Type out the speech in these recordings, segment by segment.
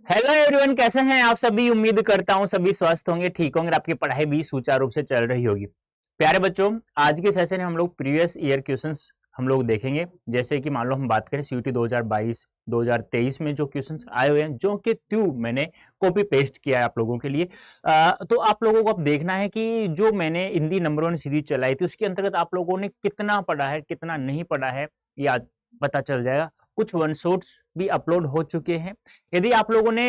Hello everyone, कैसे हैं आप सभी। उम्मीद करता हूं सभी स्वस्थ होंगे, ठीक होंगे, आपकी पढ़ाई भी सुचारू रूप से चल रही होगी। प्यारे बच्चों, आज के सेशन में हम लोग प्रीवियस ईयर क्वेश्चंस हम लोग देखेंगे। जैसे कि मान लो हम बात करें सीयूटी 2022 2023 में जो क्वेश्चंस आए हुए हैं, जो कि मैंने कॉपी पेस्ट किया है आप लोगों के लिए। तो आप लोगों को अब देखना है कि जो मैंने हिंदी नंबर 1 सीरीज चलाई थी उसके अंतर्गत आप लोगों ने कितना पढ़ा है, कितना नहीं पढ़ा है, ये आज पता चल जाएगा। कुछ वन शॉट्स भी अपलोड हो चुके हैं। यदि आप लोगों ने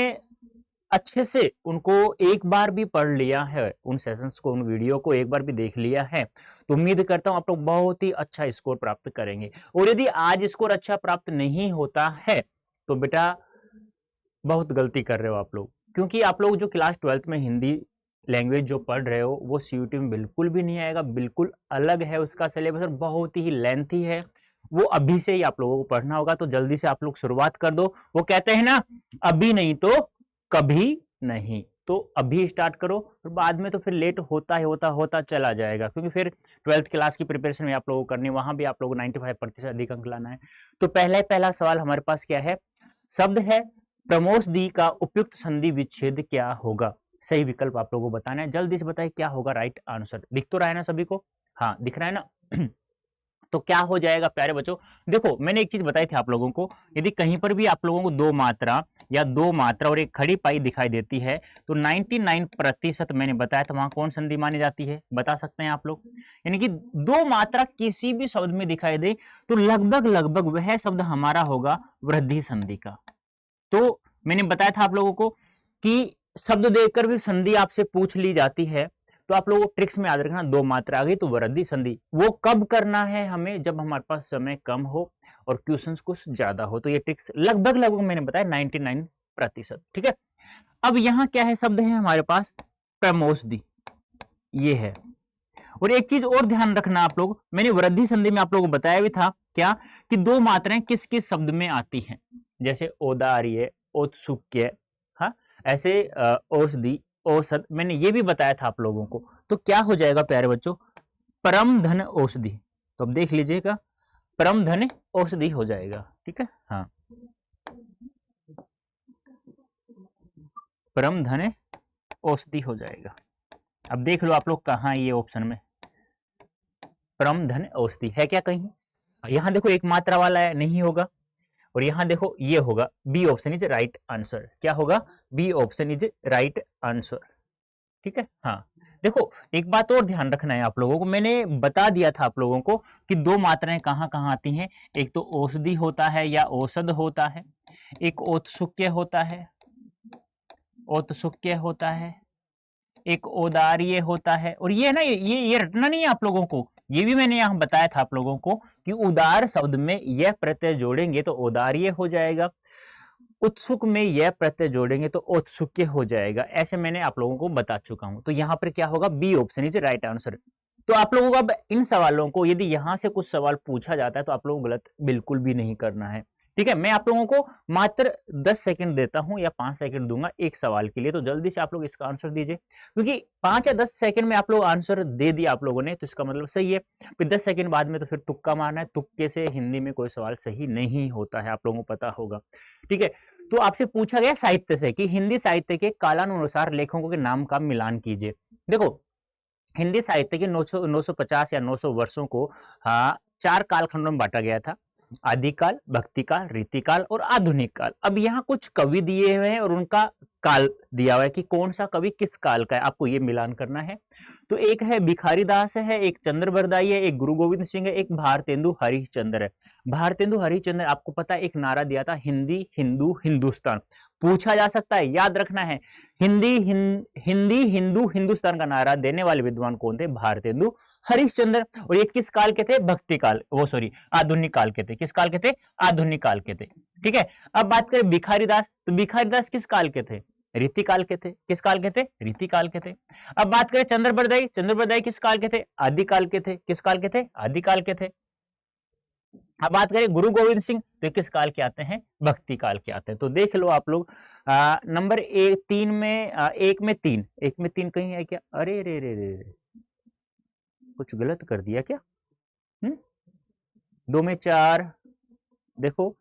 अच्छे से उनको एक बार भी पढ़ लिया है, उन सेशंस को, उन वीडियो को एक बार भी देख लिया है, तो उम्मीद करता हूं आप लोग बहुत ही अच्छा स्कोर प्राप्त करेंगे। और यदि आज स्कोर अच्छा प्राप्त नहीं होता है तो बेटा बहुत गलती कर रहे हो आप लोग, क्योंकि आप लोग जो क्लास 12th में हिंदी लैंग्वेज जो पढ़ रहे हो वो सीयूटी में बिल्कुल भी नहीं आएगा। बिल्कुल अलग है उसका सिलेबस और बहुत ही लेंथी है। वो अभी से ही आप लोगों को पढ़ना होगा, तो जल्दी से आप लोग शुरुआत कर दो। वो कहते हैं ना, अभी नहीं तो कभी नहीं। तो अभी स्टार्ट करो, और बाद में तो फिर लेट होता ही होता चला जाएगा, क्योंकि फिर 12th क्लास की प्रिपरेशन में आप लोगों को करनी है, वहां भी आप लोगों को 95% अधिक अंक लाना है। तो पहला सवाल हमारे पास क्या है? शब्द है प्रमोषदी का उपयुक्त संधि विच्छेद क्या होगा? सही विकल्प आप लोगों को बताना है। जल्दी से बताइए क्या होगा राइट आंसर। दिख तो रहा है ना सभी को? हाँ, दिख रहा है ना? तो क्या हो जाएगा प्यारे बच्चों? देखो, मैंने एक चीज बताई थी आप लोगों को, यदि कहीं पर भी आप लोगों को दो मात्रा या दो मात्रा और एक खड़ी पाई दिखाई देती है तो 99% मैंने बताया था वहां कौन संधि मानी जाती है, बता सकते हैं आप लोग? यानी कि दो मात्रा किसी भी शब्द में दिखाई दे तो लगभग लगभग वह शब्द हमारा होगा वृद्धि संधि का। तो मैंने बताया था आप लोगों को कि शब्द देखकर भी संधि आपसे पूछ ली जाती है, तो आप लोगों को ट्रिक्स में याद रखना, दो मात्रा आ गई तो वृद्धि संधि। वो कब करना है हमें? जब हमारे पास समय कम हो और क्वेश्चंस कुछ ज्यादा हो। तो ये ट्रिक्स लगभग लगभग मैंने बताया 99%। ठीक है। अब यहां क्या है? शब्द है हमारे पास प्रमोषदी, ये है। और एक चीज और ध्यान रखना आप लोग, मैंने वृद्धि संधि में आप लोगों को बताया भी था क्या, कि दो मात्राएं किस किस शब्द में आती हैं। जैसे औदार्य, औत्सुक्य, हाँ, ऐसे औषधि, औषध, मैंने ये भी बताया था आप लोगों को। तो क्या हो जाएगा प्यारे बच्चों? परम धन औषधि। तो अब देख लीजिएगा, परम धन औषधि हो जाएगा। ठीक है, हाँ, परम धन औषधि हो जाएगा। अब देख लो आप लोग कहाँ ये ऑप्शन में परम धन औषधि है क्या कहीं? यहां देखो एक मात्रा वाला है, नहीं होगा। और यहां देखो ये होगा। B option is right answer. क्या होगा? B option is right answer. ठीक है, हाँ। देखो, एक बात और ध्यान रखना है आप लोगों को, मैंने बता दिया था आप लोगों को कि दो मात्राएं कहां कहां आती हैं। एक तो औषधि होता है या औषध होता है, एक औत्सुक्य होता है, औत्सुक्य होता है, एक औदार्य होता है। और ये ना, ये रटना नहीं है आप लोगों को, ये भी मैंने यहां बताया था आप लोगों को कि उदार शब्द में यह प्रत्यय जोड़ेंगे तो औदार्य हो जाएगा, उत्सुक में यह प्रत्यय जोड़ेंगे तो औत्सुक्य हो जाएगा। ऐसे मैंने आप लोगों को बता चुका हूं। तो यहां पर क्या होगा? B option is right answer. तो आप लोगों को अब इन सवालों को, यदि यहां से कुछ सवाल पूछा जाता है तो आप लोगों को गलत बिल्कुल भी नहीं करना है। ठीक है, मैं आप लोगों को मात्र 10 सेकंड देता हूं या 5 सेकंड दूंगा एक सवाल के लिए, तो जल्दी से आप लोग इसका आंसर दीजिए, क्योंकि 5 या 10 सेकंड में आप लोग आंसर दे दिया आप लोगों ने तो इसका मतलब सही है। फिर 10 सेकंड बाद में तो फिर तुक्का मारना है। तुक्के से हिंदी में कोई सवाल सही नहीं होता है, आप लोगों को पता होगा। ठीक है, तो आपसे पूछा गया साहित्य से कि हिंदी साहित्य के कालानुसार लेखकों के नाम का मिलान कीजिए। देखो, हिंदी साहित्य के 950 या 900 वर्षों को चार कालखंडों में बांटा गया था। आदिकाल, भक्तिकाल, रीतिकाल और आधुनिक काल। अब यहाँ कुछ कवि दिए हुए हैं और उनका काल दिया हुआ है कि कौन सा कवि किस काल का है, आपको ये मिलान करना है। तो एक है भिखारी दास है, एक चंद्र बरदाई है, एक गुरु गोविंद सिंह है, एक भारतेंदु हरिश्चंद्र है। भारतेंदु हरिश्चंद्र, आपको पता है एक नारा दिया था, हिंदी हिंदू हिंदुस्तान। पूछा जा सकता है, याद रखना है। हिंदी हिंदू हिंदुस्तान का नारा देने वाले विद्वान कौन थे? भारतेंदु हरिश्चंद्र। और ये किस काल के थे? भक्ति काल, वो सॉरी आधुनिक काल के थे। किस काल के थे? आधुनिक काल के थे। ठीक है, अब बात करें भिखारी दास, तो भिखारी दास किस काल के थे? रीति काल के थे। किस काल के थे? रीति काल के थे। अब बात करें चंद्र बरदाई, चंद्र बरदाई किस काल के थे? आदि काल के थे। किस काल के थे? आदि काल के थे। अब बात करें गुरु गोविंद सिंह, तो किस काल के आते हैं? भक्ति काल के आते हैं। तो देख लो आप लोग, नंबर तीन में एक में तीन, एक में तीन कहीं है क्या? अरे रे रे रे रे, कुछ गलत कर दिया क्या? हम्म, दो में चार, देखो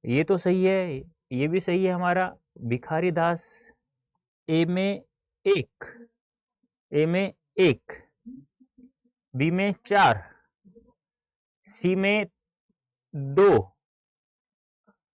ये तो सही है, ये भी सही है हमारा। भिखारी दास ए में 1, ए में 1, बी में 4, सी में 2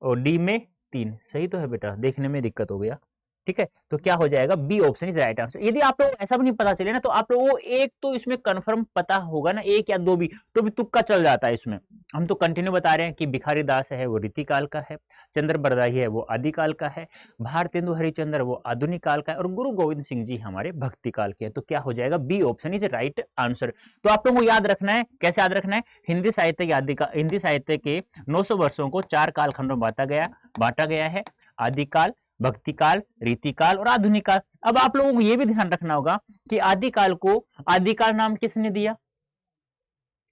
और डी में 3। सही तो है बेटा, देखने में दिक्कत हो गया। ठीक है, तो क्या हो जाएगा, B option is right answer. यदि आप लोग ऐसा भी नहीं पता चले ना, तो आप लोगों को एक तो इसमें कंफर्म पता होगा ना, एक या दो भी, तो भी तुक्का चल जाता है इसमें। हम तो कंटिन्यू बता रहे हैं कि भिखारी दास है वो रीतिकाल का है, चंद्र बरदाई है वो आदिकाल का है, भारतेंदु हरिचंद्र वो आधुनिक काल का है, और गुरु गोविंद सिंह जी हमारे भक्ति काल के हैं। तो क्या हो जाएगा, B option is right answer. तो आप लोगों को याद रखना है, कैसे याद रखना है, हिंदी साहित्य के 900 वर्षों को 4 कालखंडों में बांटा गया है, आदिकाल, भक्तिकाल, रीतिकाल और आधुनिक काल। अब आप लोगों को यह भी ध्यान रखना होगा कि आदिकाल को आदिकाल नाम किसने दिया,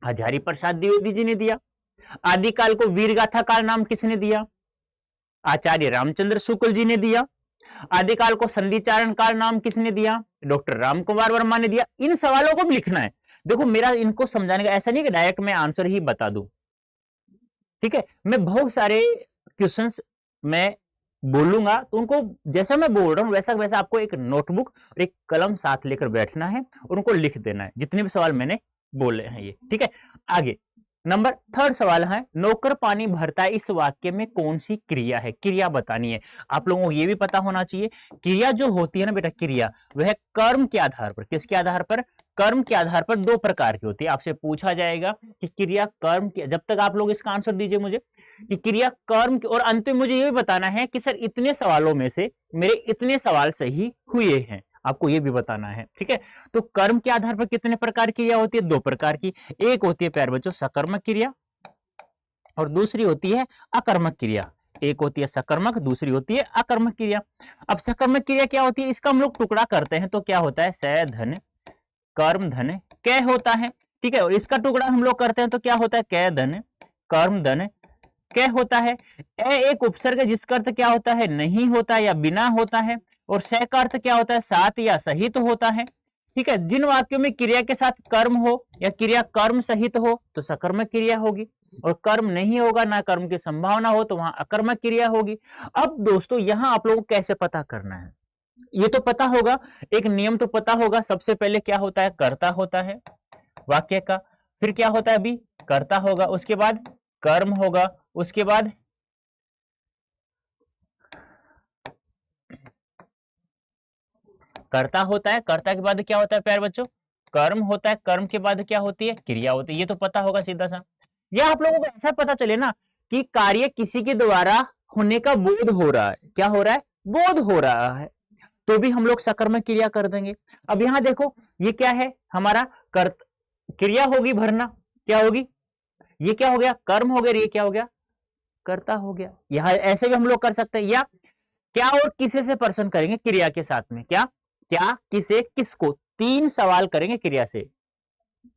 हजारी प्रसाद द्विवेदी जी ने दिया। आदिकाल को वीरगाथा काल नाम किसने दिया, आचार्य रामचंद्र शुक्ल जी ने दिया। आदिकाल को संधिचारण काल नाम किसने दिया, डॉक्टर रामकुमार वर्मा ने दिया। इन सवालों को भी लिखना है। देखो मेरा इनको समझाने का ऐसा नहीं कि डायरेक्ट मैं आंसर ही बता दूं, ठीक है, मैं बहुत सारे क्वेश्चंस मैं बोलूंगा, तो उनको जैसा मैं बोल रहा हूं वैसा वैसा आपको एक नोटबुक और एक कलम साथ लेकर बैठना है और उनको लिख देना है, जितने भी सवाल मैंने बोले हैं ये। ठीक है, आगे नंबर 3 सवाल है, नौकर पानी भरता है, इस वाक्य में कौन सी क्रिया है, क्रिया बतानी है। आप लोगों को यह भी पता होना चाहिए, क्रिया जो होती है ना बेटा, क्रिया वह कर्म के आधार पर, किसके आधार पर, कर्म के आधार पर 2 प्रकार की होती है। आपसे पूछा जाएगा कि क्रिया कर्म की, जब तक आप लोग इसका आंसर दीजिए मुझे कि क्रिया कर्म की, और अंत में मुझे यह भी बताना है कि सर इतने सवालों में से मेरे इतने सवाल सही हुए हैं, आपको यह भी बताना है। ठीक है, तो कर्म के आधार पर कितने प्रकार की क्रिया होती है, 2 प्रकार की। एक होती है प्यारे बच्चों सकर्मक क्रिया और दूसरी होती है अकर्मक क्रिया। एक होती है सकर्मक, दूसरी होती है अकर्मक क्रिया। अब सकर्मक क्रिया क्या होती है, इसका हम लोग टुकड़ा करते हैं तो क्या होता है, स धन कर्म धन कै होता है। ठीक है, और इसका टुकड़ा हम लोग करते हैं तो क्या होता है, कै धन कर्म धन कै होता है। ए एक उपसर्ग है जिसका अर्थ क्या होता है, नहीं होता या बिना होता है, और स का अर्थ क्या होता है, साथ या सहित होता है। ठीक है, जिन वाक्यों में क्रिया के साथ कर्म हो या क्रिया कर्म सहित हो तो सकर्मक क्रिया होगी, और कर्म नहीं होगा, ना कर्म की संभावना हो तो वहां अकर्मक क्रिया होगी। अब दोस्तों यहां आप लोगों को कैसे पता करना है, ये तो पता होगा, एक नियम तो पता होगा। सबसे पहले क्या होता है, कर्ता होता है वाक्य का, फिर क्या होता है, अभी कर्ता होगा, उसके बाद कर्म होगा, उसके बाद कर्ता होता है, कर्ता के बाद क्या होता है प्यारे बच्चों, कर्म होता है, कर्म के बाद क्या होती है, क्रिया होती है। ये तो पता होगा सीधा सा। या आप लोगों को ऐसा पता चले ना कि कार्य किसी के द्वारा होने का बोध हो रहा है, क्या हो रहा है, बोध हो रहा है, तो भी हम लोग सकर्मक क्रिया कर देंगे। अब यहां देखो ये क्या है, हमारा क्रिया होगी भरना, क्या होगी, ये क्या हो गया, कर्म हो गया, ये क्या हो गया, कर्ता हो गया। यहां ऐसे भी हम लोग कर सकते हैं। या क्या और किसे से प्रश्न करेंगे क्रिया के साथ में, क्या क्या किसे किसको, 3 सवाल करेंगे क्रिया से।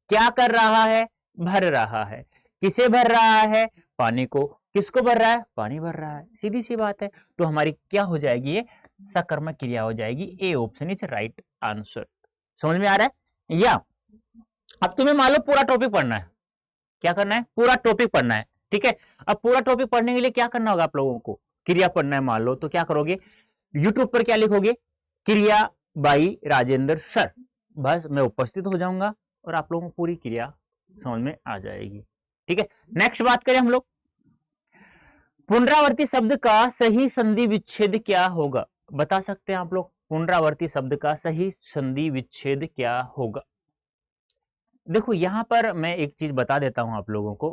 क्या कर रहा है, भर रहा है, किसे भर रहा है, पानी को, किसको भर रहा है, पानी भर रहा है, सीधी सी बात है। तो हमारी क्या हो जाएगी, ये सकर्मक क्रिया हो जाएगी। ए ऑप्शन इज राइट आंसर। समझ में आ रहा है। या अब तुम्हें मान लो पूरा टॉपिक पढ़ना है, क्या करना है, पूरा टॉपिक पढ़ना है। ठीक है, अब पूरा टॉपिक पढ़ने के लिए क्या करना होगा आप लोगों को, क्रिया पढ़ना है मान लो, तो क्या करोगे, यूट्यूब पर क्या लिखोगे, क्रिया बाई राजेंद्र सर, बस मैं उपस्थित हो जाऊंगा और आप लोगों को पूरी क्रिया समझ में आ जाएगी। ठीक है, नेक्स्ट बात करें हम लोग, पुनरावर्ती शब्द का सही संधि विच्छेद क्या होगा, बता सकते हैं आप लोग, पुनरावर्ती शब्द का सही संधि विच्छेद क्या होगा। देखो यहां पर मैं एक चीज बता देता हूं आप लोगों को,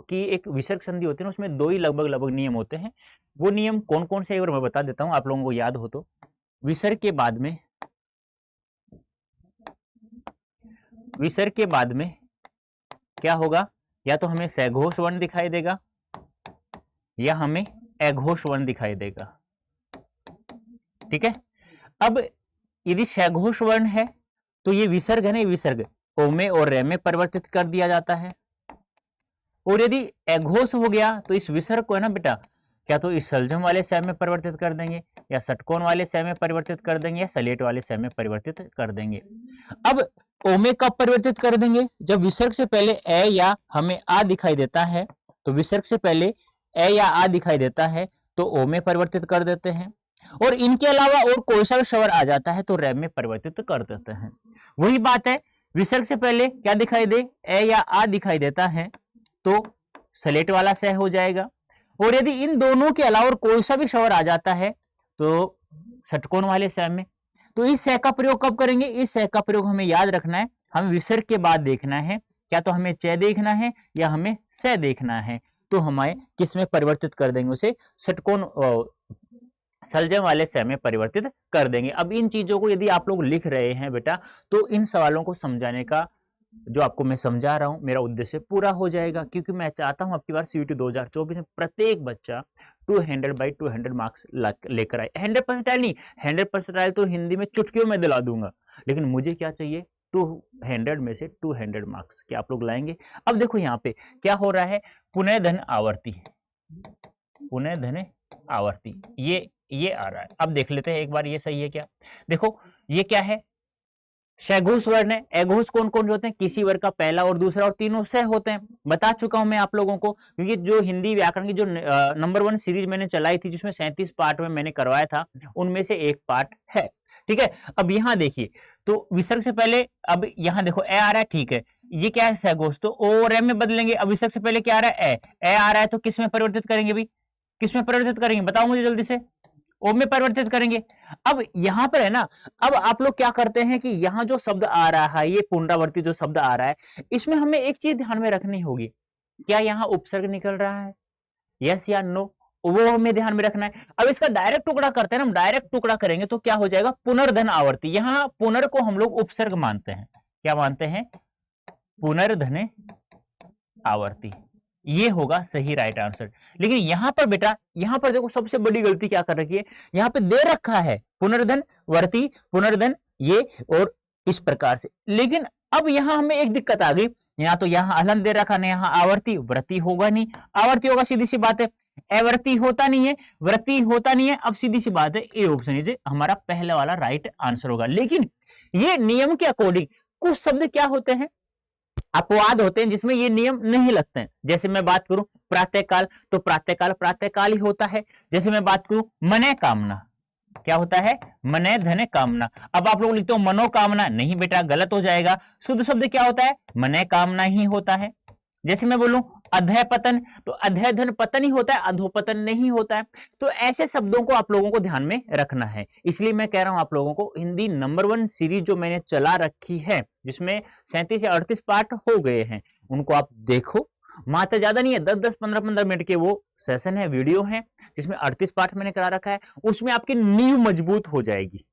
कि एक विसर्ग संधि होती है ना, उसमें 2 ही लगभग नियम होते हैं। वो नियम कौन कौन से, मैं बता देता हूं आप लोगों को याद हो तो। विसर्ग के बाद में क्या होगा, या तो हमें सघोष वर्ण दिखाई देगा या हमें अघोष वर्ण दिखाई देगा। ठीक है, अब यदि सघोष वर्ण है तो ये विसर्ग है ना, ये विसर्ग ओ में और रे में परिवर्तित कर दिया जाता है, और यदि अघोष हो गया तो इस विसर्ग को है ना बेटा, क्या तो इस सलजम वाले सै में परिवर्तित कर देंगे, या षटकोण वाले सै में परिवर्तित कर देंगे, या सलेट वाले सै में परिवर्तित कर देंगे। अब ओ में कब परिवर्तित कर देंगे, जब विसर्ग से पहले ए या हमें आ दिखाई देता है तो विसर्ग से पहले ए या आ दिखाई देता है तो ओ में परिवर्तित कर देते हैं, और इनके अलावा और कोई सा भी स्वर आ जाता है तो रे में परिवर्तित कर देते हैं। वही बात है, विसर्ग से पहले क्या दिखाई दे, ए या आ दिखाई देता है तो सलेट वाला सह हो जाएगा, और यदि इन दोनों के अलावा और कोई सा भी स्वर आ जाता है तो षटकोण वाले सह में। तो इस सह का प्रयोग कब करेंगे, इस सह का प्रयोग हमें याद रखना है, हमें विसर्ग के बाद देखना है, क्या तो हमें च देखना है या हमें स देखना है, तो हमें किस में परिवर्तित कर देंगे, उसे षटकोण सलजम वाले सह में परिवर्तित कर देंगे। अब इन चीजों को यदि आप लोग लिख रहे हैं बेटा, तो इन सवालों को समझाने का जो आपको मैं समझा रहा हूं मेरा उद्देश्य पूरा हो जाएगा, क्योंकि मैं चाहता हूं आपकी बार सीयूटी 2024 में प्रत्येक बच्चा 200/200 मार्क्स लेकर आए। 100% नहीं, 100% तो हिंदी में चुटकियों में दिला दूंगा, लेकिन मुझे क्या चाहिए, 200 में से 200 मार्क्स क्या आप लोग लाएंगे। अब देखो यहाँ पे क्या हो रहा है, पुनः धन आवर्ती, पुनः धन आवर्ती ये आ रहा है। अब देख लेते हैं एक बार ये सही है क्या। देखो ये क्या है, शघोष वर्ण है। अघोष कौन कौन होते हैं, किसी वर्ग का पहला और दूसरा और तीनों सह होते हैं। बता चुका हूं मैं आप लोगों को, क्योंकि जो हिंदी व्याकरण की जो नंबर 1 सीरीज मैंने चलाई थी, जिसमें 37 पार्ट में मैंने करवाया था, उनमें से एक पार्ट है। ठीक है, अब यहां देखिए, तो विसर्ग से पहले, अब यहां देखो ए आ रहा है, ठीक है, ये क्या है सहघोष, तो ओ और एम में बदलेंगे। अब विसर्ग से पहले क्या आ रहा है, ए आ रहा है, तो किस में परिवर्तित करेंगे भाई, किस में परिवर्तित करेंगे, बताओ मुझे जल्दी से, ओ में परिवर्तित करेंगे। अब यहां पर है ना, अब आप लोग क्या करते हैं कि यहां जो शब्द आ रहा है, ये पुनरावर्ती जो शब्द आ रहा है, इसमें हमें एक चीज ध्यान में रखनी होगी, क्या यहां उपसर्ग निकल रहा है, यस या नो, वो हमें ध्यान में रखना है। अब इसका डायरेक्ट टुकड़ा करते हैं ना, हम डायरेक्ट टुकड़ा करेंगे तो क्या हो जाएगा, पुनर्धन आवर्ती। यहां पुनर को हम लोग उपसर्ग मानते हैं, क्या मानते हैं, पुनर्धन आवर्ती, ये होगा सही राइट आंसर। लेकिन यहां पर बेटा, यहां पर देखो सबसे बड़ी गलती क्या कर रखी है, यहां पे दे रखा है पुनर्धन वर्ती, पुनर्धन ये और इस प्रकार से। लेकिन अब यहां हमें एक दिक्कत आ गई, यहां तो यहां हलन दे रखा नहीं, यहां आवर्ती, व्रती होगा नहीं, आवर्ती होगा सीधी सी बात है, अवर्ती होता नहीं है, व्रती होता नहीं है। अब सीधी सी बात है, ए ऑप्शन इज हमारा पहला वाला राइट आंसर होगा। लेकिन ये नियम के अकॉर्डिंग कुछ शब्द क्या होते हैं, अपवाद होते हैं, जिसमें ये नियम नहीं लगते हैं। जैसे मैं बात करूं प्रातःकाल, तो प्रातःकाल प्रातःकाल ही होता है। जैसे मैं बात करूं मने कामना, क्या होता है, मने धने कामना। अब आप लोग लिखते हो मनोकामना, नहीं बेटा गलत हो जाएगा, शुद्ध शब्द क्या होता है, मने कामना ही होता है। जैसे मैं बोलूं अधय पतन, तो अधय धन पतन ही होता है, अधोपतन नहीं होता है। तो ऐसे शब्दों को आप लोगों को ध्यान में रखना है। इसलिए मैं कह रहा हूं आप लोगों को, हिंदी नंबर 1 सीरीज जो मैंने चला रखी है, जिसमें 37 या 38 पार्ट हो गए हैं, उनको आप देखो। मात्र ज्यादा नहीं है, 10-10, 15-15 मिनट के वो सेशन है, वीडियो है, जिसमें 38 पार्ट मैंने करा रखा है। उसमें आपकी नींव मजबूत हो जाएगी।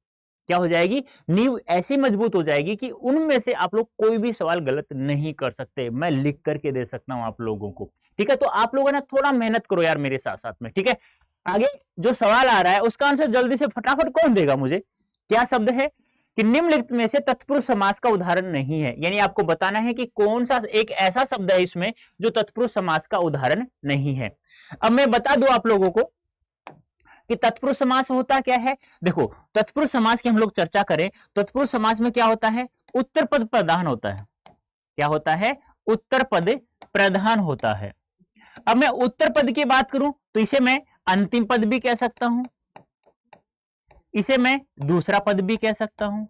क्या हो जाएगी, नींव ऐसी मजबूत हो जाएगी कि उनमें से आप लोग कोई भी सवाल गलत नहीं कर सकते। मैं लिख करके दे सकता हूं आप लोगों को। ठीक है, तो आप लोगों ने थोड़ा मेहनत करो यार मेरे साथ साथ में। ठीक है, आगे जो सवाल आ रहा है उसका आंसर जल्दी से फटाफट कौन देगा मुझे। क्या शब्द है कि निम्नलिखित में से तत्पुरुष समास का उदाहरण नहीं है, यानी आपको बताना है कि कौन सा एक ऐसा शब्द है इसमें जो तत्पुरुष समास का उदाहरण नहीं है। अब मैं बता दूं आप लोगों को कि तत्पुरुष समास होता क्या है। देखो, तत्पुरुष समास की हम लोग चर्चा करें, तत्पुरुष समास में क्या होता है, उत्तर पद प्रधान होता है। क्या होता है, उत्तर पद प्रधान होता है। अब मैं उत्तर पद की बात करूं तो इसे मैं अंतिम पद भी कह सकता हूं, इसे मैं दूसरा पद भी कह सकता हूं,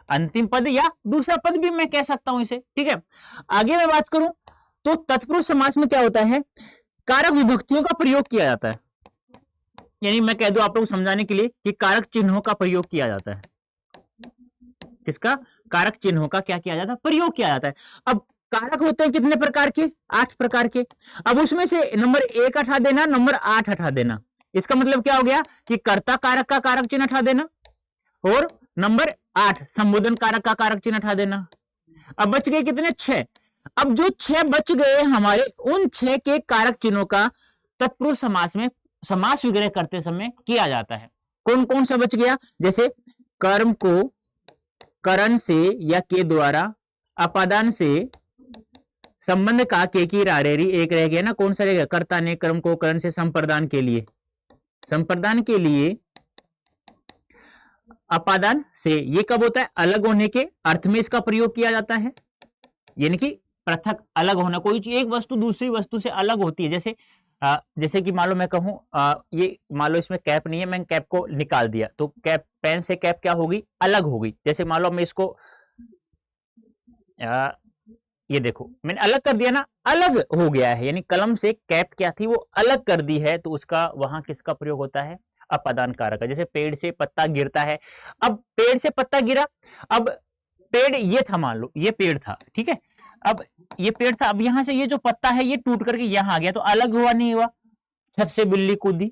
अंतिम पद या दूसरा पद भी मैं कह सकता हूं इसे। ठीक है, आगे मैं बात करूं तो तत्पुरुष समास में क्या होता है, कारक विभक्तियों का प्रयोग किया जाता है। यानी मैं कह दूं आप लोग समझाने के लिए कि कारक चिन्हों का प्रयोग किया जाता है। किसका, कारक चिन्हों का क्या किया जाता है, प्रयोग किया जाता है। अब कारक होते हैं कितने प्रकार के, 8 प्रकार के। अब उसमें से नंबर 1 हटा देना, नंबर 8 हटा देना। इसका मतलब क्या हो गया कि कर्ता कारक का कारक चिन्ह हटा देना, और नंबर 8 संबोधन कारक का कारक चिन्ह हटा देना। अब बच गए कितने, 6। अब जो 6 बच गए हमारे, उन 6 के कारक चिन्हों का तत्पुरुष समास में समास विग्रह करते समय किया जाता है। कौन कौन सा बच गया, जैसे कर्म को करण से या के द्वारा, अपादान से, संबंध का के की रारेरी एक रह गया ना, कौन सा रहेगा, कर्ता ने कर्म को करण से संप्रदान के लिए, संप्रदान के लिए, अपादान से, ये कब होता है, अलग होने के अर्थ में इसका प्रयोग किया जाता है। यानी कि पृथक अलग होना, कोई चीज एक वस्तु दूसरी वस्तु से अलग होती है। जैसे कि मान लो मैं कहूं ये मान लो इसमें कैप नहीं है, मैं कैप को निकाल दिया तो कैप, पेन से कैप क्या होगी, अलग हो गई। जैसे मान लो मैं इसको ये देखो मैंने अलग कर दिया ना, अलग हो गया है, यानी कलम से कैप क्या थी वो अलग कर दी है, तो उसका वहां किसका प्रयोग होता है, अपादान कारक का। जैसे पेड़ से पत्ता गिरता है, अब पेड़ से पत्ता गिरा, अब पेड़ ये था, मान लो ये पेड़ था, ठीक है, अब ये पेड़ था, अब यहां से ये जो पत्ता है ये टूट करके यहां आ गया, तो अलग हुआ नहीं हुआ। छत से बिल्ली कूदी,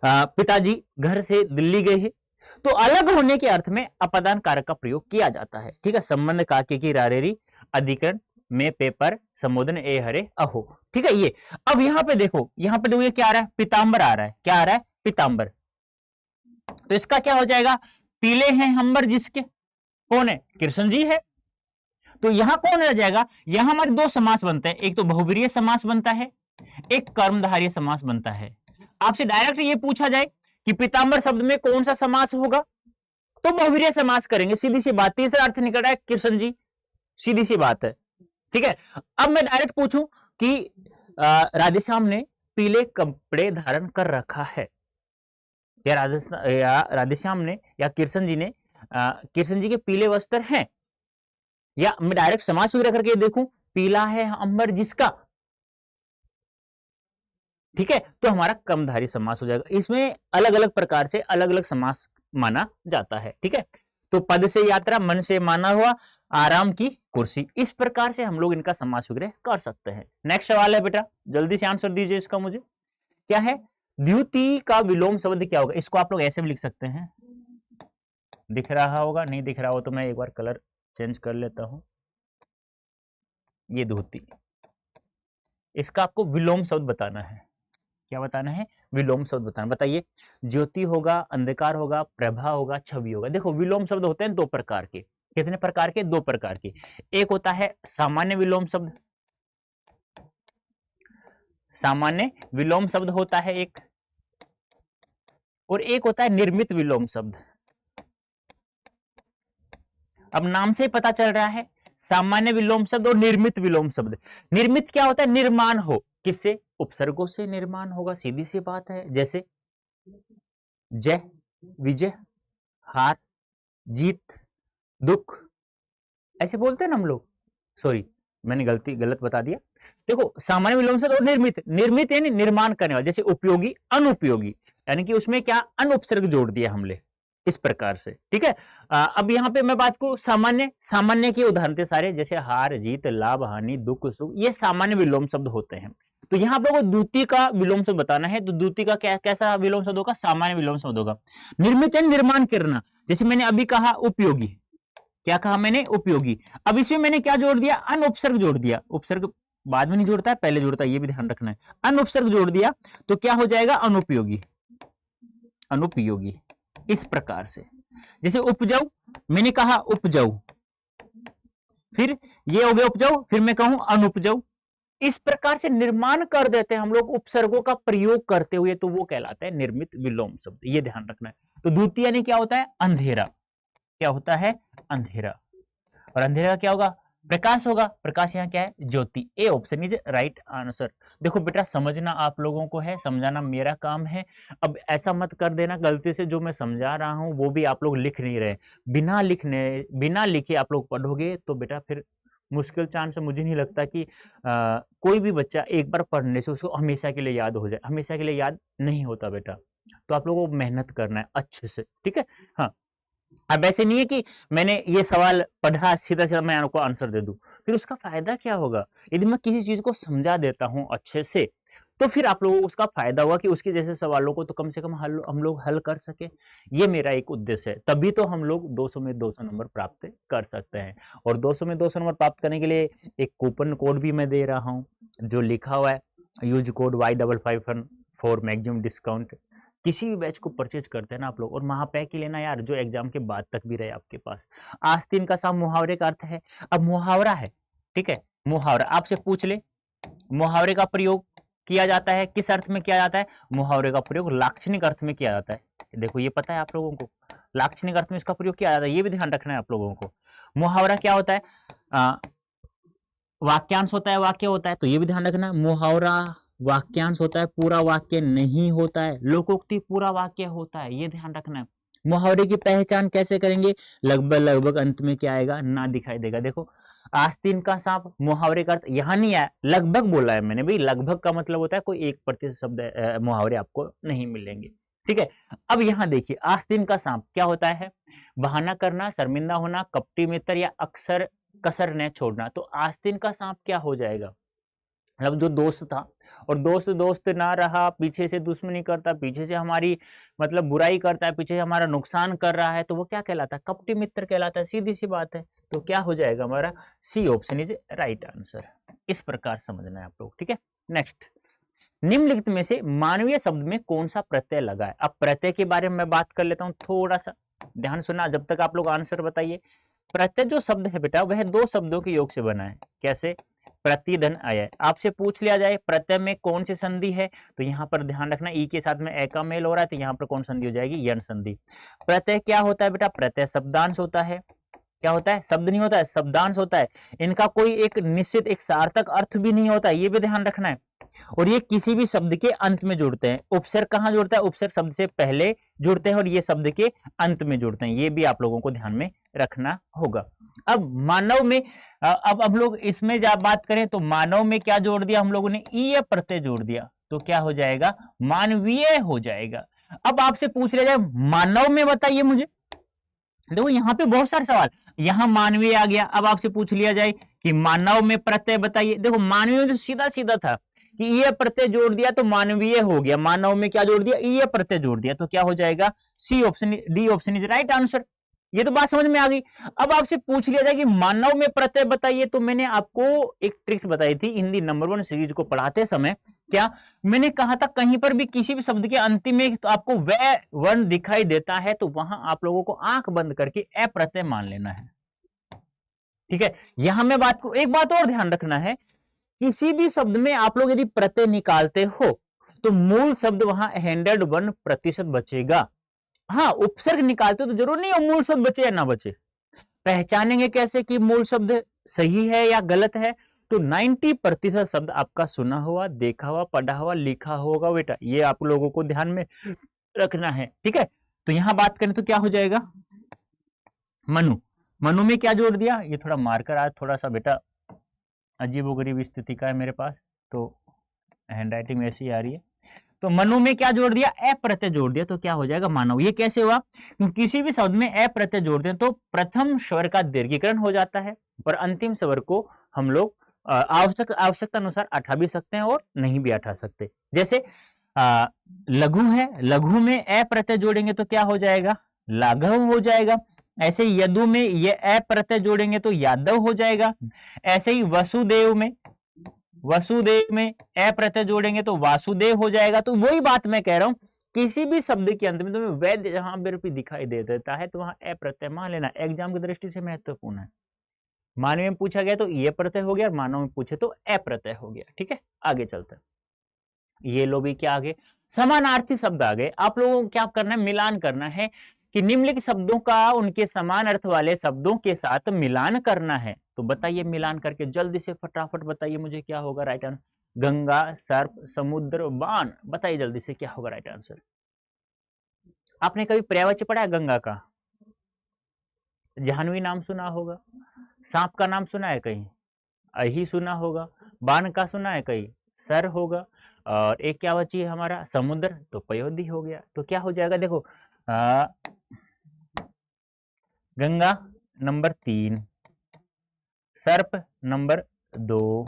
पिताजी घर से दिल्ली गए हैं, तो अलग होने के अर्थ में अपादान कारक का प्रयोग किया जाता है, ठीक है। संबंध काके की रारेरी, अधिकरण में पेपर, संबोधन ए हरे अहो, ठीक है। ये अब यहां पे देखो, ये क्या आ रहा है, पीतांबर आ रहा है, क्या आ रहा है, पीतांबर। तो इसका क्या हो जाएगा, पीले हैं अंबर जिसके, कौन है, कृष्ण जी है। तो यहां कौन रह जाएगा, यहां हमारे दो समास बनते हैं, एक तो बहुवीरीय समास बनता है, एक कर्मधारय समास बनता है। आपसे डायरेक्ट ये पूछा जाए कि पीतांबर शब्द में कौन सा समास होगा, तो बहुवीरीय समास करेंगे, सीधी सी बात। तीसरा अर्थ निकल रहा है कृष्ण जी, सीधी सी बात है, ठीक है। अब मैं डायरेक्ट पूछूं कि राधेश्याम ने पीले कपड़े धारण कर रखा है, या राधेश्याम ने या कृष्ण जी ने कृष्ण जी के पीले वस्त्र हैं, या मैं डायरेक्ट समास वगैरह करके देखूं, पीला है अंबर जिसका, ठीक है, तो हमारा कर्मधारय समास हो जाएगा। इसमें अलग अलग प्रकार से अलग अलग समास माना जाता है, ठीक है। तो पद से यात्रा, मन से माना हुआ, आराम की कुर्सी, इस प्रकार से हम लोग इनका समास विग्रह कर सकते हैं। नेक्स्ट सवाल है बेटा, जल्दी से आंसर दीजिए इसका मुझे, क्या है, द्युति का विलोम शब्द क्या होगा। इसको आप लोग ऐसे भी लिख सकते हैं, दिख रहा होगा, नहीं दिख रहा हो तो मैं एक बार कलर चेंज कर लेता हूं। ये द्युति, इसका आपको विलोम शब्द बताना है, क्या बताना है, विलोम शब्द बताना। बताइए, ज्योति होगा, अंधकार होगा, प्रभा होगा, छवि होगा। देखो विलोम शब्द होते हैं दो प्रकार के, कितने प्रकार के, दो प्रकार के। एक होता है सामान्य विलोम शब्द, सामान्य विलोम शब्द होता है एक, और एक होता है निर्मित विलोम शब्द। अब नाम से पता चल रहा है, सामान्य विलोम शब्द और निर्मित विलोम शब्द। निर्मित क्या होता है, निर्माण हो, किससे, उपसर्गों से निर्माण होगा, सीधी सी बात है। जैसे जय, विजय, हार, जीत, दुख, ऐसे बोलते हैं ना हम लोग। सॉरी, मैंने गलत बता दिया। देखो सामान्य विलोम शब्द और निर्मित, निर्मित यानी निर्माण करने वाला, जैसे उपयोगी, अनुपयोगी, यानी कि उसमें क्या अनुपसर्ग जोड़ दिया हमने, इस प्रकार से, ठीक है। अब यहाँ पे मैं बात करूं सामान्य, सामान्य के उदाहरण थे सारे, जैसे हार, जीत, लाभ, हानि, दुख, सुख, ये सामान्य विलोम शब्द होते हैं। तो यहाँ आप लोगों को द्युति का विलोम शब्द बताना है, तो द्युति का कैसा विलोम शब्द होगा, सामान्य विलोम शब्द होगा। निर्मित यानी निर्माण करना, जैसे मैंने अभी कहा उपयोगी, क्या कहा मैंने, उपयोगी। अब इसमें मैंने क्या जोड़ दिया, अनुपसर्ग जोड़ दिया। उपसर्ग बाद में नहीं जोड़ता है, पहले जोड़ता है, ये भी ध्यान रखना है। अनुपसर्ग जोड़ दिया तो क्या हो जाएगा, अनुपयोगी, अनुपयोगी, इस प्रकार से। जैसे उपजाऊ, मैंने कहा उपजाऊ, फिर ये हो गया उपजाऊ, फिर मैं कहूं अनुपजाऊ, इस प्रकार से निर्माण कर देते हैं हम लोग उपसर्गों का प्रयोग करते हुए, तो वो कहलाता है निर्मित विलोम शब्द, ये ध्यान रखना है। तो द्युति यानी क्या होता है, अंधेरा, क्या होता है, अंधेरा, और अंधेरा क्या होगा, प्रकाश होगा, प्रकाश यहाँ क्या है, Jyoti. A option is right answer. देखो बेटा समझना आप लोगों को है, समझाना मेरा काम है। अब ऐसा मत कर देना गलती से, जो मैं समझा रहा हूँ वो भी आप लोग लिख नहीं रहे, बिना लिखे आप लोग पढ़ोगे तो बेटा फिर मुश्किल चांस है। मुझे नहीं लगता कि कोई भी बच्चा एक बार पढ़ने से उसको हमेशा के लिए याद हो जाए, हमेशा के लिए याद नहीं होता बेटा। तो आप लोगों को मेहनत करना है अच्छे से, ठीक है। हाँ, अब ऐसे नहीं है कि मैंने ये सवाल पढ़ा सीधा सीधा मैं आपको आंसर दे दूं, फिर उसका फायदा क्या होगा। यदि मैं किसी चीज को समझा देता हूं अच्छे से, तो फिर आप लोगों को उसका फायदा होगा कि उसके जैसे सवालों को तो कम से कम हम लोग हल कर सके। ये मेरा एक उद्देश्य है, तभी तो हम लोग 200 में 200 नंबर प्राप्त कर सकते हैं। और 200 में 200 नंबर प्राप्त करने के लिए एक कूपन कोड भी मैं दे रहा हूँ, जो लिखा हुआ है, use code Y551 for maximum discount. किसी भी बैच को परचेज करते हैं ना आप लोग, और महापैक ही लेना यार, जो एग्जाम के बाद तक भी रहे आपके पास। आस्तीन का साम मुहावरे का अर्थ है। अब मुहावरा है, ठीक है, मुहावरा आपसे पूछ ले, मुहावरे का प्रयोग किया जाता है किस अर्थ में किया जाता है, मुहावरे का प्रयोग लाक्षणिक अर्थ में किया जाता है। देखो ये पता है आप लोगों को, लाक्षणिक अर्थ में इसका प्रयोग किया जाता है, ये भी ध्यान रखना है आप लोगों को। मुहावरा क्या होता है, वाक्यांश होता है, वाक्य होता है, तो ये भी ध्यान रखना। मुहावरा वाक्यांश होता है, पूरा वाक्य नहीं होता है। लोकोक्ति पूरा वाक्य होता है, ये ध्यान रखना है। मुहावरे की पहचान कैसे करेंगे? लगभग लगभग अंत में क्या आएगा? ना दिखाई देगा। देखो आस्तीन का सांप, मुहावरे का अर्थ यहां नहीं आया, लगभग बोला है मैंने भाई। लगभग का मतलब होता है कोई 1% शब्द मुहावरे आपको नहीं मिलेंगे, ठीक है। अब यहां देखिए, आस्तीन का सांप क्या होता है? बहाना करना, शर्मिंदा होना, कपटी मित्र या अक्सर कसर न छोड़ना। तो आस्तीन का सांप क्या हो जाएगा? मतलब जो दोस्त था और दोस्त दोस्त ना रहा, पीछे से दुश्मनी करता, पीछे से हमारी मतलब बुराई करता है, पीछे हमारा नुकसान कर रहा है, तो वो क्या कहलाता है? कपटी मित्र कहलाता है। सीधी सी बात है। तो क्या हो जाएगा हमारा? C option is right answer. इस प्रकार समझना है आप लोग, ठीक है। नेक्स्ट, निम्नलिखित में से मानवीय शब्द में कौन सा प्रत्यय लगा है? अब प्रत्यय के बारे में मैं बात कर लेता हूं, थोड़ा सा ध्यान सुनना जब तक आप लोग आंसर बताइए। प्रत्यय जो शब्द है बेटा, वह दो शब्दों के योग से बना है। कैसे? प्रतिधन अय। आपसे पूछ लिया जाए प्रत्यय में कौन सी संधि है, तो यहां पर ध्यान रखना ई के साथ में ए का मेल हो रहा है, तो यहां पर कौन संधि हो जाएगी? यन संधि। प्रत्यय क्या होता है बेटा? प्रत्यय शब्दांश होता है। क्या होता है? शब्द नहीं होता है, शब्दांश होता है। इनका कोई एक निश्चित एक सार्थक अर्थ भी नहीं होता है, ये भी ध्यान रखना है। और ये किसी भी शब्द के अंत में जुड़ते हैं। उपसर्ग कहां जुड़ता है? उपसर्ग शब्द से पहले जुड़ते हैं और ये शब्द के अंत में जुड़ते हैं। ये भी आप लोगों को ध्यान में रखना होगा। अब मानव में अब हम लोग इसमें जब बात करें तो मानव में क्या जोड़ दिया हम लोगों ने? ईय प्रत्यय जोड़ दिया, तो क्या हो जाएगा? मानवीय हो जाएगा। अब आपसे पूछ लिया जाए मानव में, बताइए मुझे। देखो यहां पे बहुत सारे सवाल, यहां मानवीय आ गया। अब आपसे पूछ लिया जाए कि मानव में प्रत्यय बताइए। देखो मानवीय में तो सीधा सीधा था कि ये प्रत्यय जोड़ दिया तो मानवीय हो गया। मानव में क्या जोड़ दिया? ये प्रत्यय जोड़ दिया, तो क्या हो जाएगा? C option, D option is right answer. ये तो बात समझ में आ गई। अब आपसे पूछ लिया जाए कि मानव में प्रत्यय बताइए, तो मैंने आपको एक ट्रिक्स बताई थी हिंदी नंबर 1 सीरीज को पढ़ाते समय। क्या मैंने कहा था? कहीं पर भी किसी भी शब्द के अंतिम में तो आपको वह वर्ण दिखाई देता है, तो वहां आप लोगों को आंख बंद करके अप्रत्यय मान लेना है, ठीक है। यहां मैं बात करूं, एक बात और ध्यान रखना है, किसी भी शब्द में आप लोग यदि प्रत्यय निकालते हो तो मूल शब्द वहां 101% बचेगा। हाँ, उपसर्ग निकालते हो तो जरूर नहीं हो मूल शब्द बचे या ना बचे। पहचानेंगे कैसे कि मूल शब्द सही है या गलत है? तो 90% शब्द आपका सुना हुआ, देखा हुआ, पढ़ा हुआ, लिखा होगा बेटा। ये आप लोगों को ध्यान में रखना है, ठीक है। तो यहां बात करें तो क्या हो जाएगा? मनु। मनु में क्या जोड़ दिया? ये थोड़ा मार्कर आज थोड़ा सा बेटा अजीबोगरीब स्थिति का है मेरे पास, तो हैंडराइटिंग ऐसी आ रही है। तो मनु में क्या जोड़ दिया? अप्रत्यय जोड़ दिया, तो क्या हो जाएगा? मानव। ये कैसे हुआ? क्योंकि किसी भी शब्द में अप्रत्यय जोड़ते हैं तो प्रथम स्वर का दीर्घीकरण हो जाता है और अंतिम स्वर को हम लोग आवश्यकता अनुसार हटा भी सकते हैं और नहीं भी हटा सकते। जैसे लघु है, लघु में अप्रत्यय जोड़ेंगे तो क्या हो जाएगा? लाघव हो जाएगा। ऐसे ही यदु में ये अप्रत्यय जोड़ेंगे तो यादव हो जाएगा। ऐसे ही वसुदेव में अप्रत्यय जोड़ेंगे तो वासुदेव हो जाएगा। तो वही बात मैं कह रहा हूं, किसी भी शब्द के अंत में तुम्हें वैद्य जहां पर दिखाई दे देता है तो वहां अप्रत्यय मान लेना। एग्जाम की दृष्टि से महत्वपूर्ण है। मानव में पूछा गया तो ये प्रत्यय हो गया, मानव में पूछे तो अप्रत्यय हो गया, ठीक है। आगे चलते हैं। ये लो भी क्या आगे? समानार्थी शब्द आ गए। आप लोगों को क्या करना है? मिलान करना है कि निम्नलिखित शब्दों का उनके समान अर्थ वाले शब्दों के साथ मिलान करना है। तो बताइए, मिलान करके जल्दी से फटाफट बताइए मुझे क्या होगा राइट आंसर? गंगा, सर्प, समुद्र, बाण। बताइए जल्दी से क्या होगा राइट आंसर? आपने कभी पर्यायवाची पढ़ा है गंगा का? जाह्नवी नाम सुना होगा। सांप का नाम सुना है कहीं? अही सुना होगा। बाण का सुना है कहीं? सर होगा। और एक क्या बची है हमारा? समुद्र, तो पयोधी हो गया। तो क्या हो जाएगा? देखो गंगा नंबर 3, सर्प नंबर 2,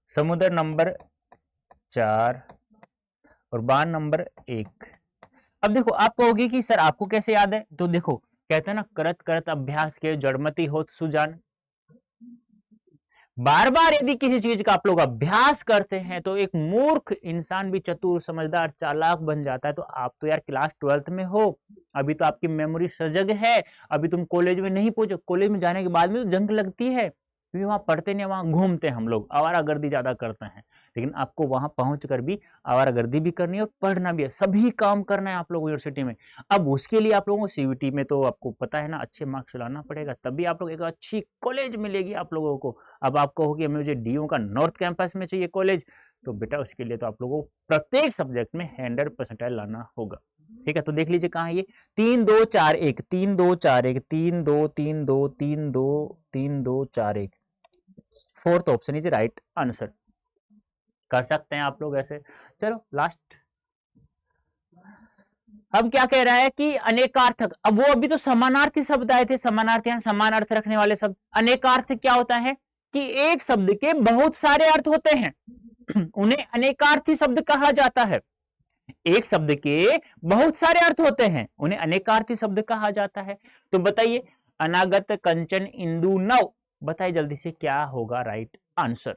समुद्र नंबर 4 और बाण नंबर 1। अब देखो आप कहोगे कि सर आपको कैसे याद है? तो देखो कहते हैं ना, करत करत अभ्यास के जड़मति होत सुजान। बार बार यदि किसी चीज का आप लोग अभ्यास करते हैं तो एक मूर्ख इंसान भी चतुर, समझदार, चालाक बन जाता है। तो आप तो यार क्लास 12th में हो, अभी तो आपकी मेमोरी सजग है, अभी तुम कॉलेज में नहीं पहुंचे। कॉलेज में जाने के बाद में तो जंग लगती है, क्योंकि वहां पढ़ते नहीं, वहां घूमते हैं हम लोग, आवारागर्दी ज्यादा करते हैं। लेकिन आपको वहां पहुंचकर भी आवारागर्दी भी करनी है और पढ़ना भी है, सभी काम करना है आप लोग यूनिवर्सिटी में। अब उसके लिए आप लोगों को सीयूईटी में तो आपको पता है ना, अच्छे मार्क्स लाना पड़ेगा, तभी आप लोग एक अच्छी कॉलेज मिलेगी आप लोगों को। अब आप कहोगे मुझे डीयू का नॉर्थ कैंपस में चाहिए कॉलेज, तो बेटा उसके लिए तो आप लोगों को प्रत्येक सब्जेक्ट में 100% लाना होगा। ठीक है, तो देख लीजिए कहाँ है ये 3 2 4 1 3 2 4 1 3 2 3 2 3 2 3 2 4 1। Fourth option is right answer. कर सकते हैं आप लोग ऐसे। चलो लास्ट, अब क्या कह रहा है कि अनेकार्थक, अब वो अभी तो समानार्थी शब्द आए थे, समानार्थी यानी समान अर्थ रखने वाले शब्द। अनेकार्थ क्या होता है कि एक शब्द के बहुत सारे अर्थ होते हैं, उन्हें अनेकार्थी शब्द कहा जाता है। एक शब्द के बहुत सारे अर्थ होते हैं, उन्हें अनेकार्थी शब्द कहा जाता है। तो बताइए अनागत, कंचन, इंदु, नव, बताइए जल्दी से क्या होगा राइट आंसर।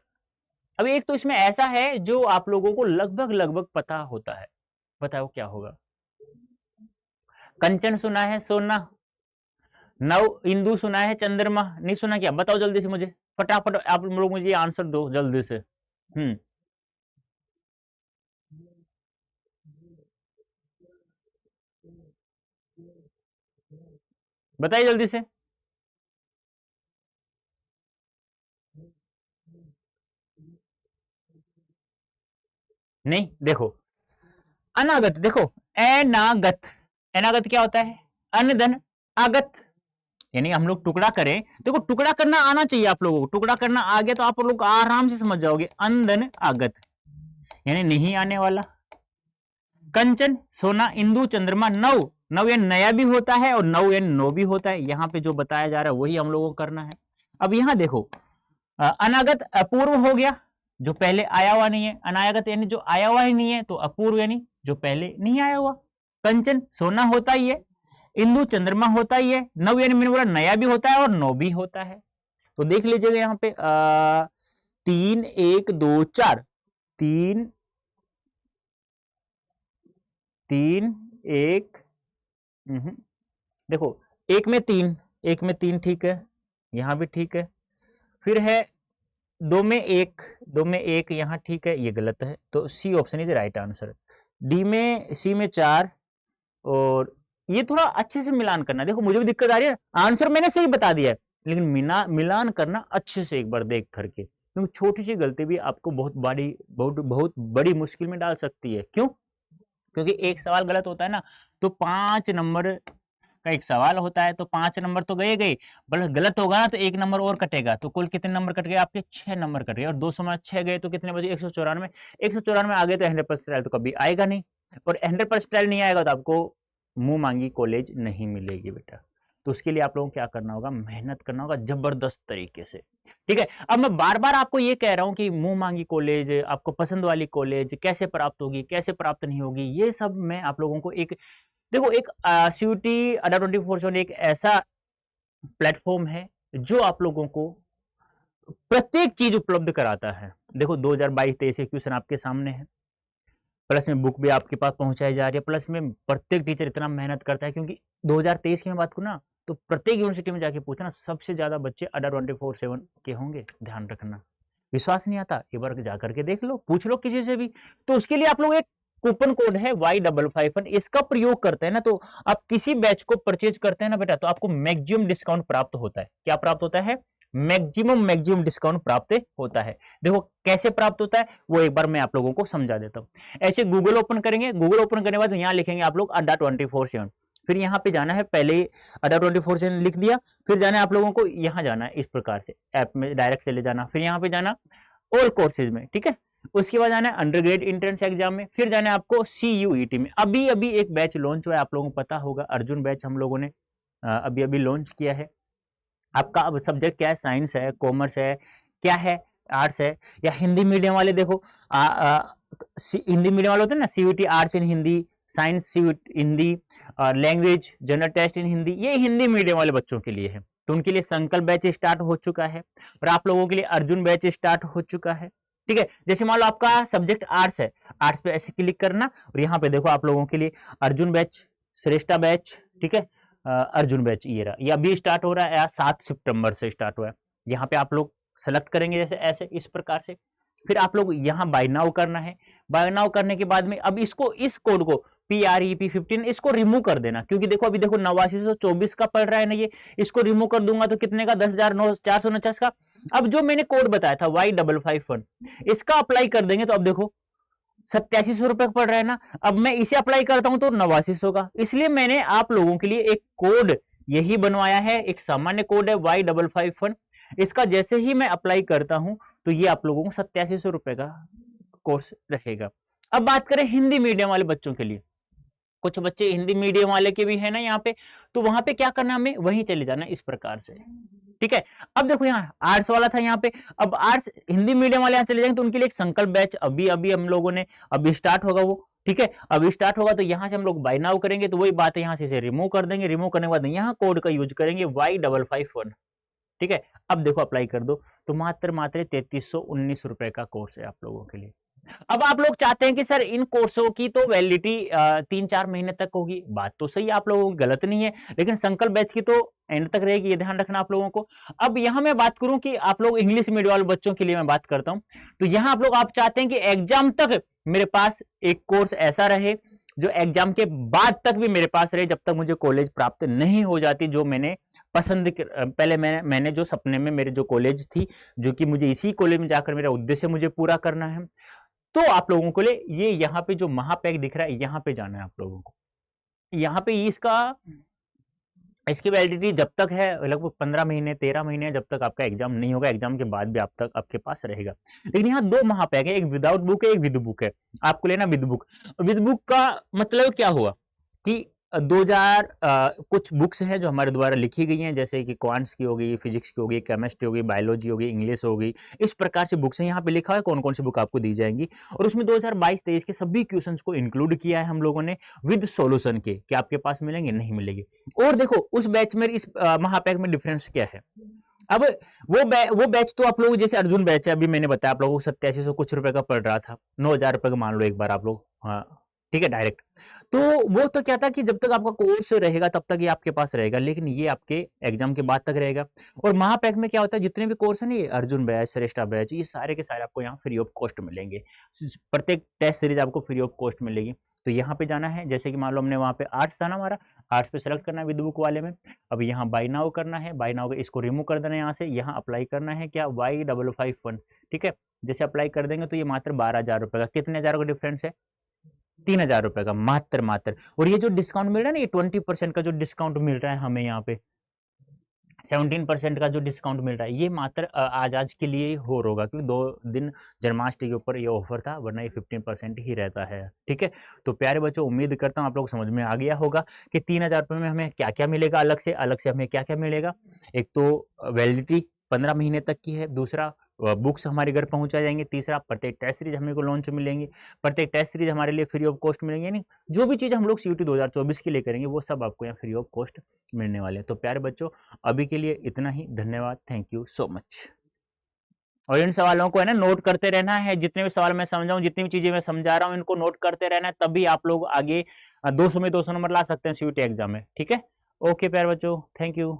अब एक तो इसमें ऐसा है जो आप लोगों को लगभग लगभग पता होता है, बताओ क्या होगा। कंचन सुना है सोना, नव इंदु सुना है चंद्रमा, नहीं सुना क्या, बताओ जल्दी से मुझे, फटाफट आप लोग मुझे आंसर दो जल्दी से। बताइए जल्दी से। नहीं, देखो अनागत, देखो अनागत, अनागत क्या होता है, अन धन आगत, यानी हम लोग टुकड़ा करें, देखो टुकड़ा करना आना चाहिए आप लोगों को, टुकड़ा करना आ गया तो आप लोग आराम से समझ जाओगे, अन धन आगत यानी नहीं आने वाला। कंचन सोना, इंदु चंद्रमा, नव, नव यानी नया भी होता है और नव यानी नो भी होता है, यहां पे जो बताया जा रहा है वही हम लोगों को करना है। अब यहां देखो अनागत अपूर्व हो गया, जो पहले आया हुआ नहीं है, अनागत यानी जो आया हुआ ही नहीं है, तो अपूर्व यानी जो पहले नहीं आया हुआ। कंचन सोना होता ही है, इंदु चंद्रमा होता ही है, नव यानी मैंने बोला नया भी होता है और नो भी होता है। तो देख लीजिएगा यहाँ पे 3 1 2 4, 3 3 1, देखो एक में 3, एक में 3 ठीक है, यहां भी ठीक है, फिर है 2 में 1, 2 में 1 यहां ठीक है, ये गलत है, तो C option is right answer. D में, सी में 4, और ये थोड़ा अच्छे से मिलान करना, देखो मुझे भी दिक्कत आ रही है, आंसर मैंने सही बता दिया है, लेकिन मिलान करना अच्छे से एक बार देख करके, क्योंकि छोटी सी गलती भी आपको बहुत बड़ी मुश्किल में डाल सकती है। क्यों? क्योंकि एक सवाल गलत होता है ना, तो 5 नंबर का एक सवाल होता है, तो 5 नंबर तो गए, बल्कि गलत होगा ना तो 1 नंबर और कटेगा, तो कुल कितने नंबर कट गए आपके, 6 नंबर कट गए, और 200 में 6 गए तो कितने बचे, 194, 194 आ गए तो 100% तो कभी आएगा नहीं, और 100% नहीं आएगा तो आपको मुंह मांगी कॉलेज नहीं मिलेगी बेटा। तो उसके लिए आप लोगों को क्या करना होगा, मेहनत करना होगा जबरदस्त तरीके से। ठीक है, अब मैं बार बार आपको ये कह रहा हूं कि मुंह मांगी कॉलेज, आपको पसंद वाली कॉलेज कैसे प्राप्त होगी, कैसे प्राप्त नहीं होगी, ये सब मैं आप लोगों को एक, देखो एक सीयूटी अड्डा 24/7 एक ऐसा प्लेटफॉर्म है जो आप लोगों को प्रत्येक चीज उपलब्ध कराता है। देखो 2022-23 क्वेश्चन आपके सामने है, प्लस में बुक भी आपके पास पहुंचाई जा रही है, प्लस में प्रत्येक टीचर इतना मेहनत करता है, क्योंकि 2023 की मैं बात करूं ना, तो प्रत्येक यूनिवर्सिटी में जाके पूछना, सबसे ज्यादा बच्चे अड्डा 24/7 के होंगे, ध्यान रखना। विश्वास नहीं आता, एक बार जाकर के देख लो, पूछ लो किसी से भी। तो उसके लिए आप लोग एक कूपन कोड है Y55, इसका प्रयोग करते हैं ना, तो आप किसी बैच को परचेज करते हैं ना बेटा, तो आपको मैक्सिमम डिस्काउंट प्राप्त होता है। क्या प्राप्त होता है? मैक्सिमम डिस्काउंट प्राप्त होता है। देखो कैसे प्राप्त होता है वो एक बार मैं आप लोगों को समझा देता हूं। ऐसे गूगल ओपन करेंगे, गूगल ओपन करने के बाद यहां लिखेंगे आप लोग अड्डा 24/7, फिर यहाँ पे जाना है, पहले अड्डा 24/7 लिख दिया, फिर जाना है आप लोगों को, यहाँ जाना है इस प्रकार से, ऐप में डायरेक्ट चले जाना, फिर यहाँ पे जाना ऑल कोर्सेज में, ठीक है, उसके बाद जाना है अंडर ग्रेड इंट्रेंस एग्जाम में, फिर जाना है आपको CUET में। अभी अभी एक बैच लॉन्च हुआ है, आप लोगों को पता होगा, अर्जुन बैच हम लोगों ने अभी अभी लॉन्च किया है। आपका अब सब्जेक्ट क्या है, साइंस है, कॉमर्स है, क्या है, आर्ट्स है, या हिंदी मीडियम वाले, देखो हिंदी मीडियम वाले होते हैं ना, CUET arts in Hindi, science CUET Hindi, language general test in Hindi, ये हिंदी मीडियम वाले बच्चों के लिए है, तो उनके लिए संकल्प बैच स्टार्ट हो चुका है, और आप लोगों के लिए अर्जुन बैच स्टार्ट हो चुका है। ठीक है, जैसे मान लो आपका सब्जेक्ट आर्ट्स है, आर्ट्स पे ऐसे क्लिक करना, और यहाँ पे देखो आप लोगों के लिए अर्जुन बैच, श्रेष्ठा बैच, ठीक है, अर्जुन बैच ये रहा, ये अभी स्टार्ट हो रहा है, 7 सितंबर से स्टार्ट हुआ है। यहाँ पे आप लोग सेलेक्ट करेंगे जैसे ऐसे इस प्रकार से। फिर आप लोग यहाँ बाय नाउ करना है। बाय नाउ करने के बाद में अब इसको, इस कोड को PREP15 इसको रिमूव कर देना, क्योंकि देखो अभी देखो 8924 का पड़ रहा है ना ये, इसको रिमूव कर दूंगा तो कितने का, 10,449 का। अब जो मैंने कोड बताया था Y551 इसका अप्लाई कर देंगे तो अब देखो 8700 रुपए पड़ रहा है ना। अब मैं इसे अप्लाई करता हूं तो 8900 का। इसलिए मैंने आप लोगों के लिए एक कोड यही बनवाया है, एक सामान्य कोड है Y551। इसका जैसे ही मैं अप्लाई करता हूं तो ये आप लोगों को 8700 रुपए का कोर्स रहेगा। अब बात करें हिंदी मीडियम वाले बच्चों के लिए, कुछ बच्चे हिंदी मीडियम वाले के भी है ना यहाँ पे, तो वहां पे क्या करना, हमें वहीं चले जाना इस प्रकार से, ठीक है। अब देखो यहाँ आर्ट्स वाला था यहाँ पे, अब आर्ट्स हिंदी मीडियम वाले यहाँ चले जाएंगे तो उनके लिए एक संकल्प बैच अभी अभी हम लोगों ने अभी स्टार्ट होगा वो, ठीक है। अभी स्टार्ट होगा तो यहाँ से हम लोग बाय नाउ करेंगे तो वही बात है, यहाँ से इसे रिमूव कर देंगे। रिमूव करने के बाद यहाँ कोड का यूज करेंगे Y551, ठीक है। अब देखो अप्लाई कर दो तो मात्र 3319 रुपए का कोर्स है आप लोगों के लिए। अब आप लोग चाहते हैं कि सर इन कोर्सों की तो वैलिडिटी 3-4 महीने तक होगी, बात तो सही आप लोगों की गलत नहीं है, लेकिन संकल्प बैच की तो एंड तक रहेगी, ये ध्यान रखना आप लोगों को। अब यहां मैं बात करूं कि आप लोग इंग्लिश मीडियम वाले बच्चों के लिए मैं बात करता हूं, तो यहां आप चाहते हैं कि एग्जाम तक मेरे पास एक कोर्स ऐसा रहे जो एग्जाम के बाद तक भी मेरे पास रहे, जब तक मुझे कॉलेज प्राप्त नहीं हो जाती, जो मैंने पसंद पहले मैंने जो सपने में मेरे जो कॉलेज थी, जो कि मुझे इसी कॉलेज में जाकर मेरा उद्देश्य मुझे पूरा करना है। तो आप लोगों को लिए ये यहाँ पे जो महापैक दिख रहा है यहाँ पे जाना है आप लोगों को। यहाँ पे इसकी वैलिडिटी जब तक है लगभग 15 महीने 13 महीने, जब तक आपका एग्जाम नहीं होगा, एग्जाम के बाद भी आपके पास रहेगा। लेकिन यहाँ 2 महापैक है, एक विदाउट बुक है, एक विद बुक है। आपको लेना विद बुक। विद बुक का मतलब क्या हुआ कि 2000 कुछ बुक्स हैं जो हमारे द्वारा लिखी गई हैं, जैसे कि क्वांट्स की होगी, फिजिक्स की होगी, केमिस्ट्री होगी, बायोलॉजी होगी, इंग्लिश होगी, इस प्रकार से बुक्स हैं। यहाँ पे लिखा है कौन कौन सी बुक आपको दी जाएंगी, और उसमें 2022-23 के सभी क्वेश्चंस को इंक्लूड किया है हम लोगों ने विद सॉल्यूशन के। क्या आपके पास मिलेंगे? नहीं मिलेंगे। और देखो उस बैच में इस महापैक में डिफरेंस क्या है। अब वो बैच तो आप लोग, जैसे अर्जुन बैच है, अभी मैंने बताया आप लोगों को 8700 कुछ रुपए का पड़ रहा था, 9000 रुपए का मान लो एक बार आप लोग, हाँ ठीक है डायरेक्ट। तो वो तो क्या था कि जब तक आपका कोर्स रहेगा तब तक ये आपके पास रहेगा, लेकिन ये आपके एग्जाम के बाद तक रहेगा। और महापैक में क्या होता है, जितने भी कोर्स है ना, ये अर्जुन बैच, श्रेष्ठा बैच, ये सारे के सारे आपको यहाँ फ्री ऑफ कॉस्ट मिलेंगे। प्रत्येक टेस्ट सीरीज आपको फ्री ऑफ कॉस्ट मिलेगी। तो यहाँ पे जाना है, जैसे कि मान लो हमने वहाँ पे आर्ट्स था ना हमारा, आर्ट्स पे सेलेक्ट करना है विद बुक वाले में। अब यहाँ बाय नाउ करना है, बाय नाउ इसको रिमूव कर देना है यहाँ से, यहाँ अप्लाई करना है क्या, Y551, ठीक है। जैसे अप्लाई कर देंगे तो ये मात्र 12,000 रुपए का, कितने हजार का डिफरेंस है, 3,000 रुपए का मात्र। और ये जो डिस्काउंट मिल रहा है ना, ये 20% का जो डिस्काउंट मिल रहा है हमें यहाँ पे, 17% का जो डिस्काउंट मिल रहा है, ये मात्र आज के लिए ही होगा, क्योंकि 2 दिन जन्माष्टमी के ऊपर ये ऑफर था, वरना ये 15% ही रहता है, ठीक है। तो प्यारे बच्चों, उम्मीद करता हूँ आप लोग समझ में आ गया होगा कि 3,000 रुपये में हमें क्या क्या मिलेगा, अलग से हमें क्या क्या मिलेगा। एक तो वैलिडिटी 15 महीने तक की है, दूसरा बुक्स हमारे घर पहुंचा जाएंगे, तीसरा प्रत्येक टेस्ट सीरीज हमें को लॉन्च मिलेंगे, प्रत्येक टेस्ट सीरीज हमारे लिए फ्री ऑफ कॉस्ट मिलेंगे, यानी जो भी चीज़ हम लोग CUET 2024 के लिए करेंगे वो सब आपको यहाँ फ्री ऑफ कॉस्ट मिलने वाले हैं। तो प्यारे बच्चों, अभी के लिए इतना ही, धन्यवाद, थैंक यू सो मच। और इन सवालों को है ना नोट करते रहना है, जितने भी सवाल मैं समझाऊं, जितनी भी चीजें मैं समझा रहा हूं, इनको नोट करते रहना है, तभी आप लोग आगे 200 में 200 नंबर ला सकते हैं CUET एग्जाम में, ठीक है। ओके प्यारे बच्चों, थैंक यू।